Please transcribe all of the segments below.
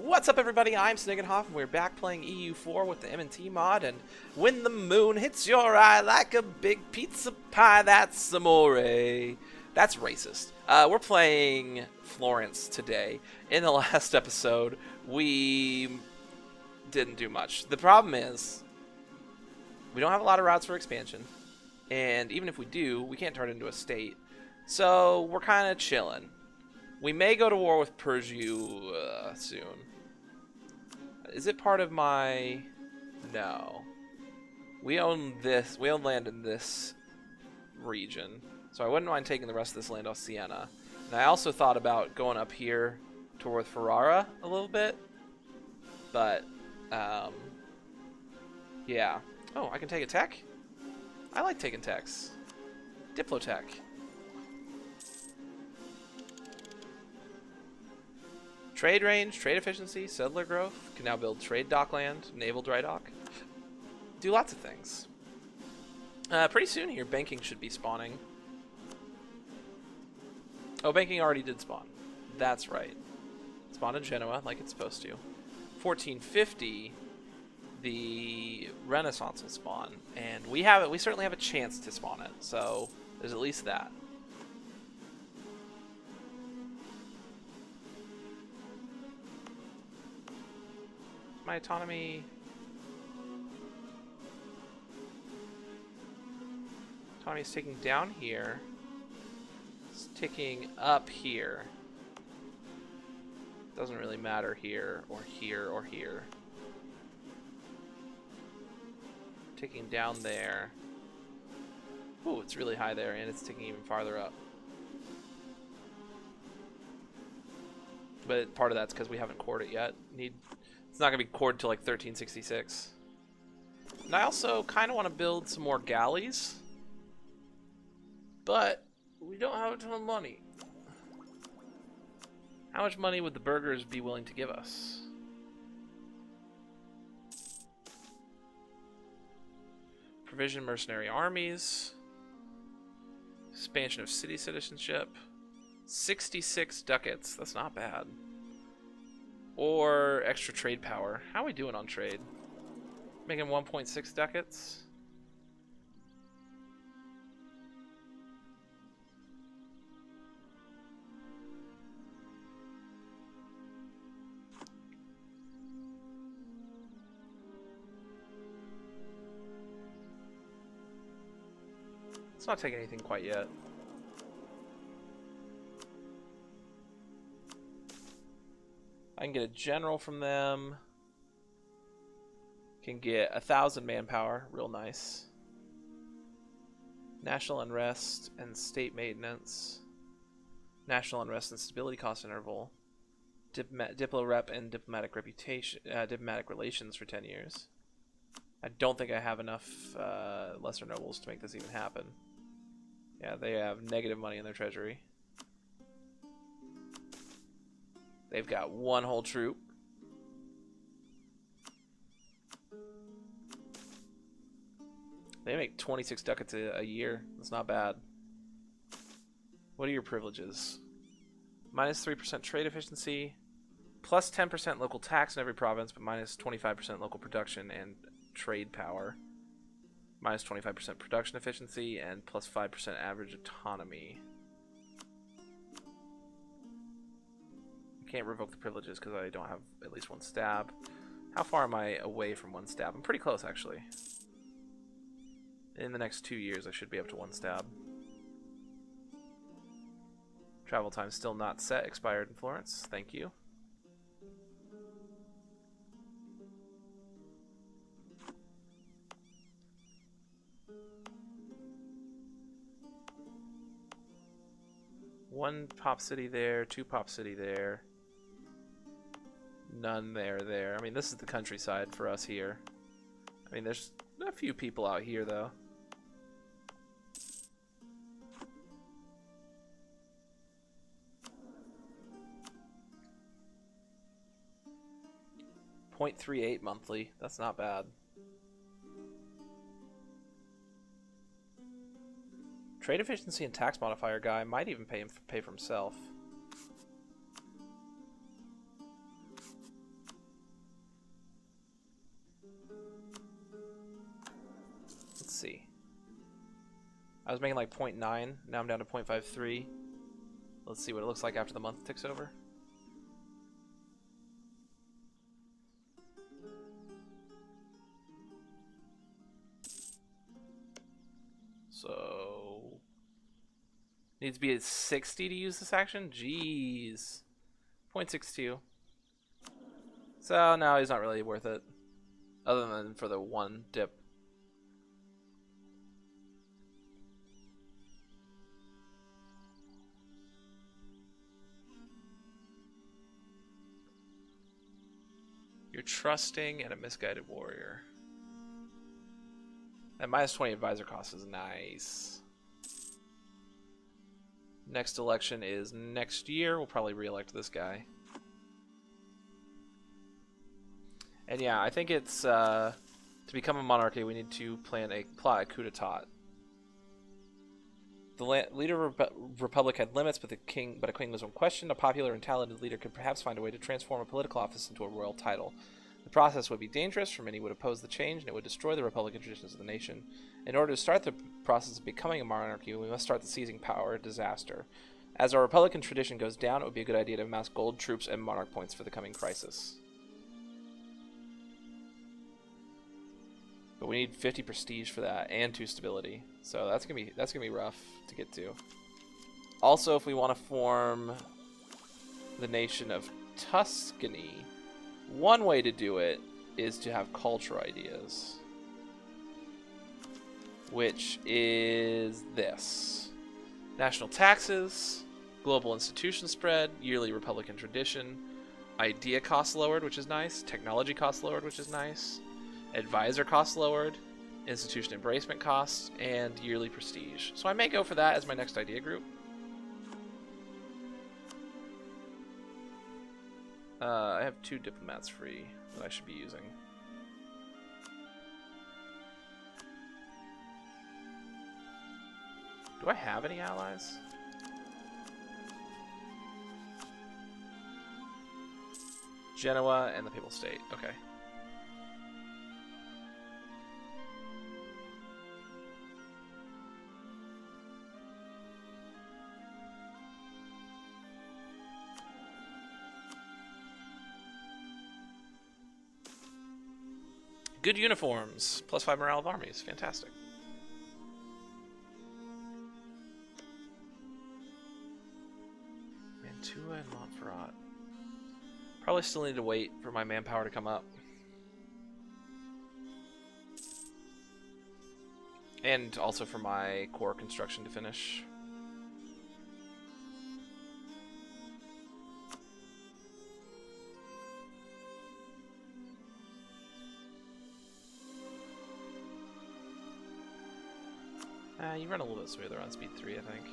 What's up, everybody? I'm Sniggenhoff, and we're back playing EU4 with the M&T mod, and when the moon hits your eye like a big pizza pie, that's amore. That's racist. We're playing Florence today. In the last episode, we didn't do much. The problem is, we don't have a lot of routes for expansion, and even if we do, we can't turn it into a state. So, we're kind of chilling. We may go to war with Persia soon. Is it part of my... No. We own this. We own land in this region. So I wouldn't mind taking the rest of this land off Siena. And I also thought about going up here toward Ferrara a little bit. But, yeah. Oh, I can take a tech? I like taking techs. Diplotech. Trade range, trade efficiency, settler growth. Can now build trade dockland, naval dry dock. Do lots of things. Pretty soon here, banking should be spawning. Oh, banking already did spawn. That's right. Spawned in Genoa, like it's supposed to. 1450, the Renaissance will spawn, and we have it. We certainly have a chance to spawn it. So there's at least that. My autonomy is ticking down here. It's ticking up here. Doesn't really matter here or here or here. Ticking down there. Ooh, it's really high there, and it's ticking even farther up. But part of that's because we haven't cored it yet. It's not going to be cored till like 1366. And I also kind of want to build some more galleys. But we don't have a ton of money. How much money would the burghers be willing to give us? Provision mercenary armies. Expansion of city citizenship. 66 ducats. That's not bad. Or extra trade power. How are we doing on trade? Making 1.6 ducats. Let's not take anything quite yet. I can get a general from them. Can get 1,000 manpower, real nice. National unrest and state maintenance. National unrest and stability cost interval. Diplo rep and diplomatic reputation, diplomatic relations for 10 years. I don't think I have enough lesser nobles to make this even happen. Yeah, they have negative money in their treasury. They've got one whole troop. They make 26 ducats a year. That's not bad. What are your privileges? Minus 3% trade efficiency. Plus 10% local tax in every province, but minus 25% local production and trade power. Minus 25% production efficiency and plus 5% average autonomy. Can't revoke the privileges because I don't have at least one stab. How far am I away from one stab? I'm pretty close, actually. In the next 2 years, I should be up to one stab. Travel time still not set. Expired in Florence. Thank you. One pop city there. Two pop city there. None there. I mean, this is the countryside for us here. I mean, there's a few people out here, though. .38 monthly. That's not bad. Trade efficiency and tax modifier guy might even pay for himself. see. I was making like 0.9. Now I'm down to 0.53. Let's see what it looks like after the month ticks over. So needs to be at 60 to use this action? Jeez. 0.62. So no, he's not really worth it. Other than for the one dip. You're trusting and a misguided warrior. That minus 20 advisor cost is nice. Next election is next year. We'll probably re-elect this guy. And yeah, I think it's to become a monarchy, we need to plot a coup d'etat. The leader of the republic had limits, but a king was unquestioned. A popular and talented leader could perhaps find a way to transform a political office into a royal title. The process would be dangerous, for many would oppose the change, and it would destroy the republican traditions of the nation. In order to start the process of becoming a monarchy, we must start the seizing power disaster. As our republican tradition goes down, it would be a good idea to amass gold, troops, and monarch points for the coming crisis. But we need 50 prestige for that, and 2 stability. So that's gonna be rough to get to. Also, if we want to form the nation of Tuscany, one way to do it is to have culture ideas, which is this: national taxes, global institution spread, yearly republican tradition, idea cost lowered, which is nice, technology cost lowered, which is nice, advisor costs lowered, institution embracement costs, and yearly prestige. So I may go for that as my next idea group. I have 2 diplomats free that I should be using. Do I have any allies? Genoa and the Papal State. Okay. Good uniforms. +5 morale of armies. Fantastic. Mantua and Montferrat. Probably still need to wait for my manpower to come up. And also for my core construction to finish. You run a little bit smoother on speed 3, I think.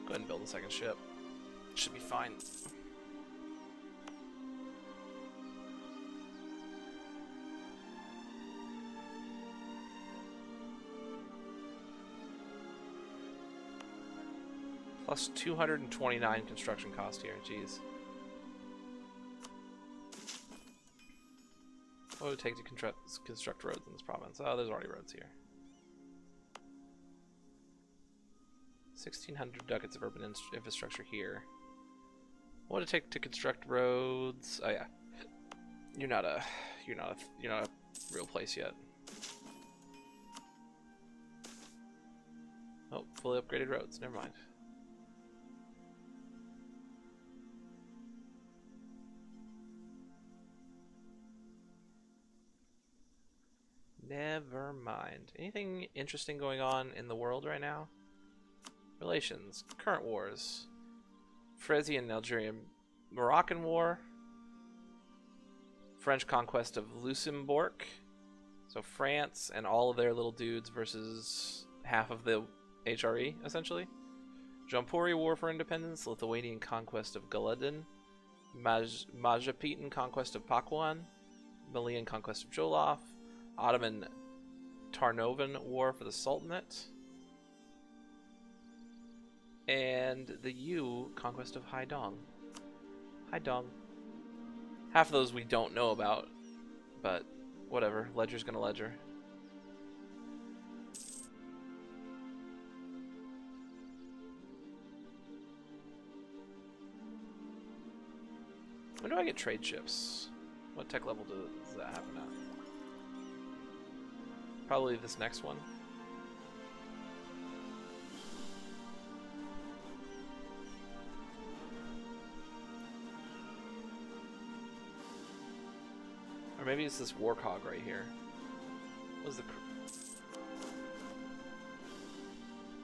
Go ahead and build a second ship. Should be fine. Plus 229 construction cost here, jeez. What would it take to construct roads in this province? Oh, there's already roads here. 1,600 ducats of urban infrastructure here. What would it take to construct roads? Oh yeah, you're not a real place yet. Oh, fully upgraded roads. Never mind. Never mind. Anything interesting going on in the world right now? Relations. Current wars. Frisian, Algerian, Moroccan War. French conquest of Luxembourg. So France and all of their little dudes versus half of the HRE, essentially. Jampuri War for Independence. Lithuanian conquest of Galudin. Majapetan conquest of Pakuan. Malian conquest of Jolof. Ottoman Tarnovan War for the Sultanate. And the Yu conquest of Haidong. Haidong. Half of those we don't know about, but whatever. Ledger's gonna ledger. When do I get trade ships? What tech level does that happen at? Probably this next one. Or maybe it's this warcog right here. What was the...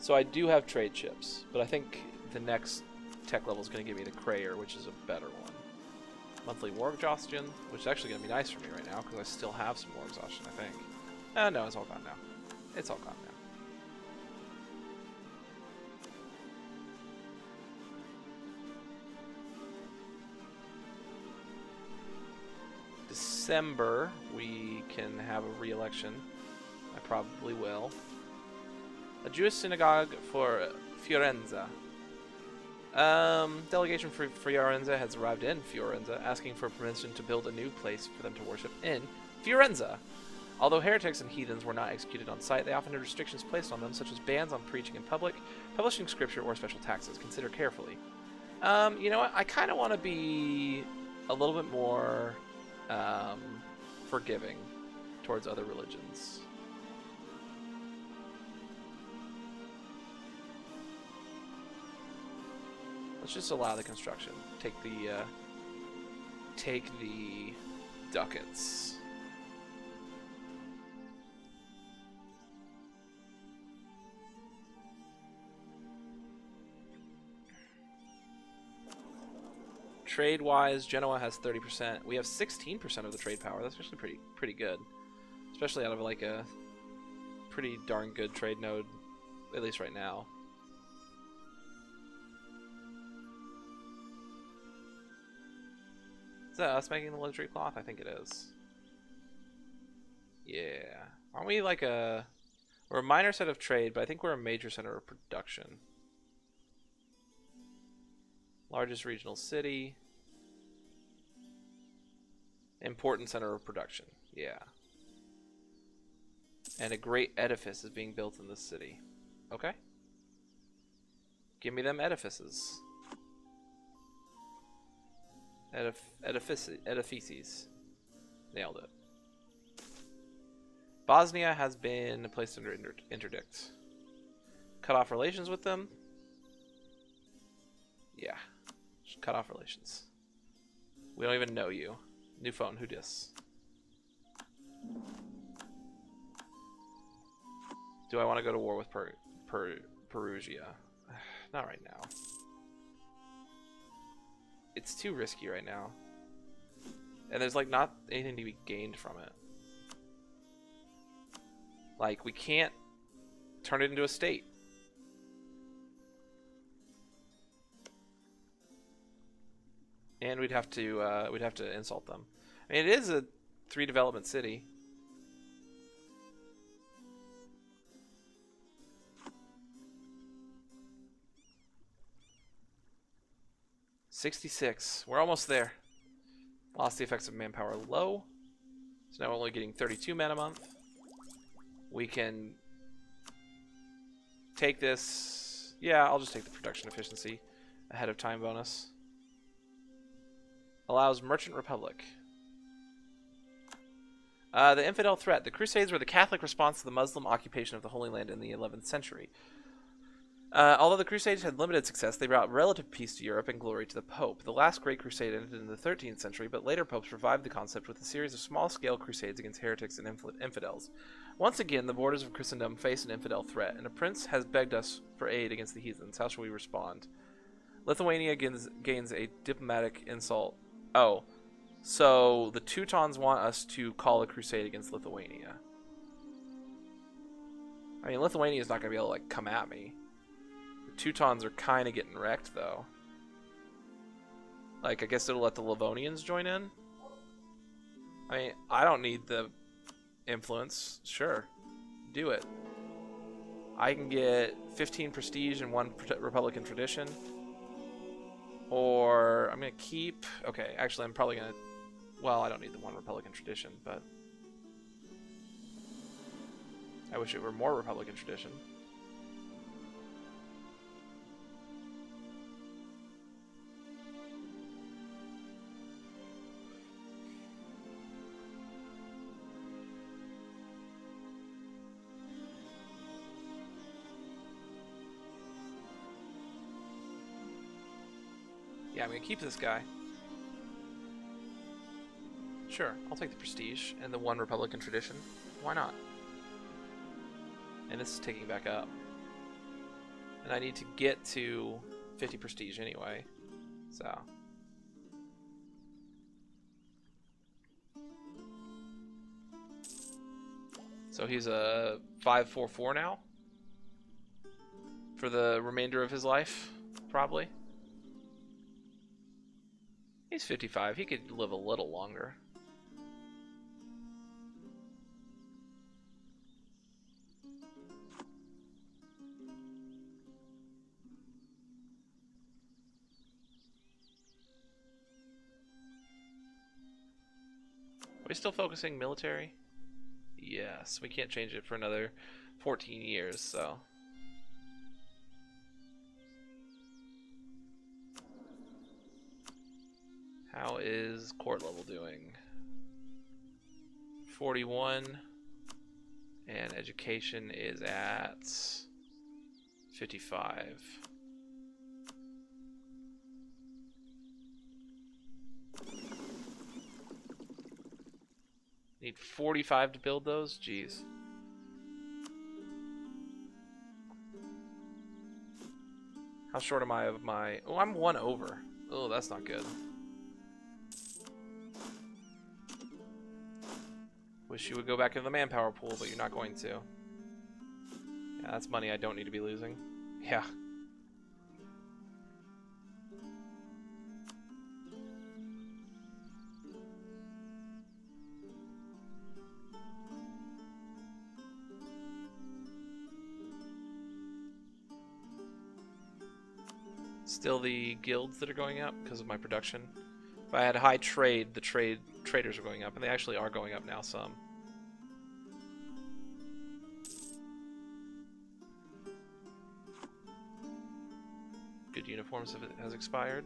So I do have trade ships, but I think the next tech level is going to give me the Crayer, which is a better one. Monthly war exhaustion, which is actually going to be nice for me right now because I still have some war exhaustion, I think. No, it's all gone now. It's all gone now. December, we can have a re-election. I probably will. A Jewish synagogue for Fiorenza. Delegation for Fiorenza has arrived in Fiorenza, asking for permission to build a new place for them to worship in Fiorenza. Although heretics and heathens were not executed on site, they often had restrictions placed on them, such as bans on preaching in public, publishing scripture, or special taxes. Consider carefully. You know what? I kind of want to be a little bit more forgiving towards other religions. Let's just allow the construction. Take the ducats. Trade-wise, Genoa has 30%. We have 16% of the trade power. That's actually pretty good, especially out of like a pretty darn good trade node, at least right now. Is that us making the luxury cloth? I think it is. Yeah. Aren't we like a... We're a minor set of trade, but I think we're a major center of production. Largest regional city. Important center of production. Yeah. And a great edifice is being built in this city. Okay. Give me them edifices. Edifices. Nailed it. Bosnia has been placed under interdict. Cut off relations with them. Yeah. Just cut off relations. We don't even know you. New phone, who dis? Do I want to go to war with Perugia? Not right now. It's too risky right now. And there's like not anything to be gained from it. Like we can't turn it into a state. And we'd have to insult them. I mean, it is a 3 development city. $66. We're almost there. Lost the effects of manpower low. So now we're only getting 32 men a month. We can take this. Yeah, I'll just take the production efficiency ahead of time bonus. Allows Merchant Republic. The infidel threat. The Crusades were the Catholic response to the Muslim occupation of the Holy Land in the 11th century. Although the Crusades had limited success, they brought relative peace to Europe and glory to the Pope. The last great crusade ended in the 13th century, but later popes revived the concept with a series of small-scale crusades against heretics and infidels. Once again, the borders of Christendom face an infidel threat, and a prince has begged us for aid against the heathens. How shall we respond? Lithuania gains a diplomatic insult. Oh, so the Teutons want us to call a crusade against Lithuania. I mean, Lithuania is not going to be able to, like, come at me. The Teutons are kind of getting wrecked, though. Like, I guess it'll let the Livonians join in? I mean, I don't need the influence. Sure. Do it. I can get 15 prestige and 1 Republican tradition. Or I'm going to keep... Okay, actually, I'm probably going to Well, I don't need the one Republican tradition, but I wish it were more Republican tradition. Yeah, I'm gonna keep this guy. Sure, I'll take the prestige and the one Republican tradition. Why not? And this is ticking back up. And I need to get to 50 prestige anyway. So. So he's a 544 now. For the remainder of his life, probably. He's 55. He could live a little longer. Are we still focusing military? Yes, we can't change it for another 14 years, so. How is court level doing? 41. And education is at 55. Need 45 to build those? Jeez. How short am I of my... Oh, I'm 1 over. Oh, that's not good. Wish you would go back into the manpower pool, but you're not going to. Yeah, that's money I don't need to be losing. Yeah. Still the guilds that are going up because of my production. If I had high trade, the traders are going up, and they actually are going up now some. Good uniforms has expired.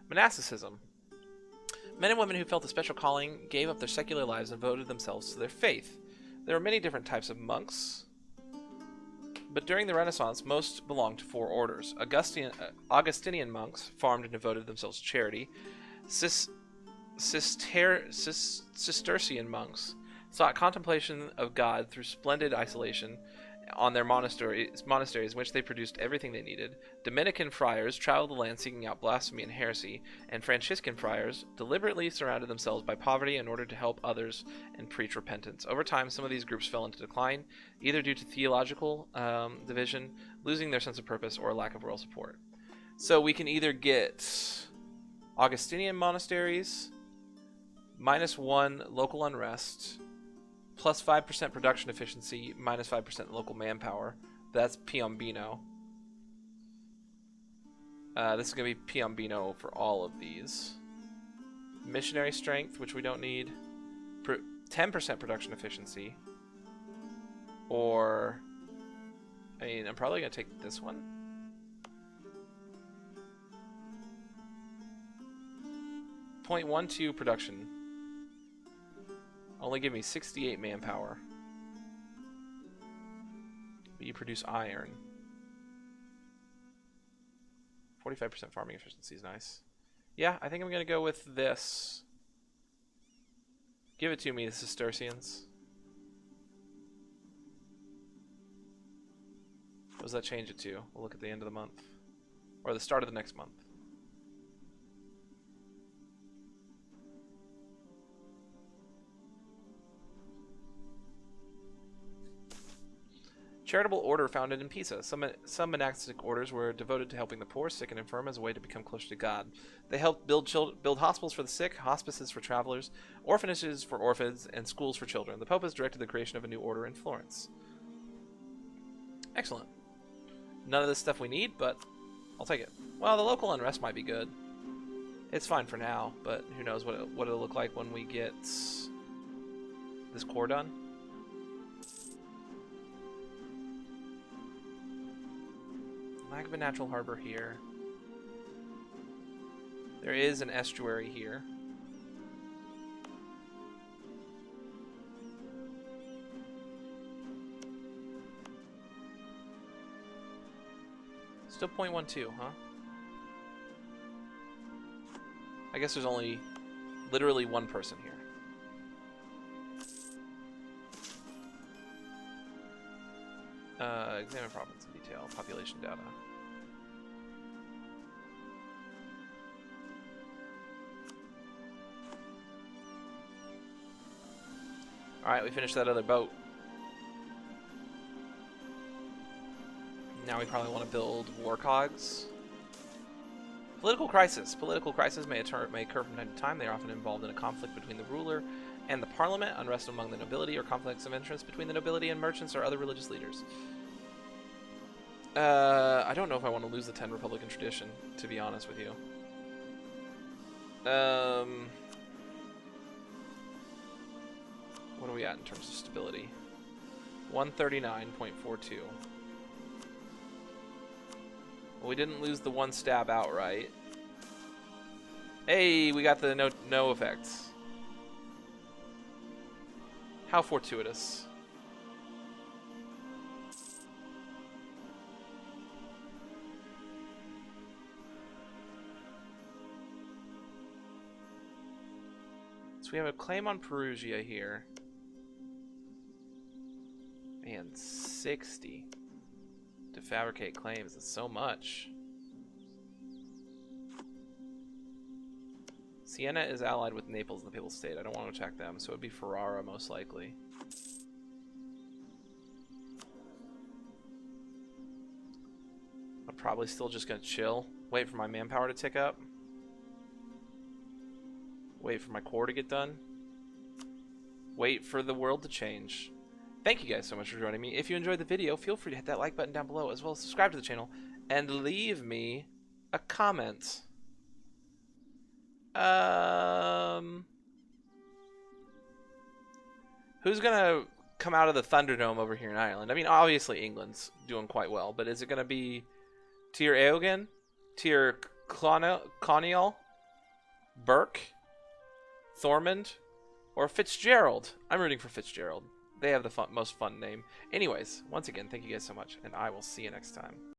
Monasticism. Men and women who felt a special calling gave up their secular lives and devoted themselves to their faith. There are many different types of monks, but during the Renaissance, most belonged to 4 orders. Augustinian monks farmed and devoted themselves to charity. Cistercian monks sought contemplation of God through splendid isolation on their monasteries in which they produced everything they needed. Dominican friars traveled the land seeking out blasphemy and heresy, and Franciscan friars deliberately surrounded themselves by poverty in order to help others and preach repentance. Over time, some of these groups fell into decline, either due to theological division, losing their sense of purpose, or a lack of royal support. So we can either get Augustinian monasteries, -1 local unrest, plus 5% production efficiency, minus 5% local manpower. That's Piombino. This is going to be Piombino for all of these. Missionary strength, which we don't need. 10% production efficiency. Or, I mean, I'm probably going to take this one. .12 production. Only give me 68 manpower. But you produce iron. 45% farming efficiency is nice. Yeah, I think I'm going to go with this. Give it to me, the Cistercians. What does that change it to? We'll look at the end of the month. Or the start of the next month. Charitable order founded in Pisa. Some monastic orders were devoted to helping the poor, sick, and infirm as a way to become closer to God. They helped build hospitals for the sick, hospices for travelers, orphanages for orphans, and schools for children. The Pope has directed the creation of a new order in Florence. Excellent. None of this stuff we need, but I'll take it. Well, the local unrest might be good. It's fine for now, but who knows what it'll look like when we get this core done. Lack of a natural harbor here. There is an estuary here. Still 0.12, huh? I guess there's only literally one person here. Examine province in detail. Population data. Alright, we finished that other boat. Now we probably want to build war cogs. Political crisis. Political crisis may occur from time to time. They are often involved in a conflict between the ruler and the parliament, unrest among the nobility, or conflicts of interest between the nobility and merchants or other religious leaders. I don't know if I want to lose the 10 Republican tradition, to be honest with you. What are we at in terms of stability? 139.42. Well, we didn't lose the one stab outright. Hey, we got the no effects. How fortuitous. So we have a claim on Perugia here. Man, 60 to fabricate claims is so much. Siena is allied with Naples in the Papal State. I don't want to attack them, so it would be Ferrara most likely. I'm probably still just going to chill. Wait for my manpower to tick up. Wait for my core to get done. Wait for the world to change. Thank you guys so much for joining me. If you enjoyed the video, feel free to hit that like button down below, as well as subscribe to the channel, and leave me a comment. Who's gonna come out of the Thunderdome over here in Ireland? I mean, obviously England's doing quite well, but is it gonna be Tyr Eogan, Tyr Conial, Burke, Thormund, or Fitzgerald? I'm rooting for Fitzgerald. They have the most fun name. Anyways, once again, thank you guys so much, and I will see you next time.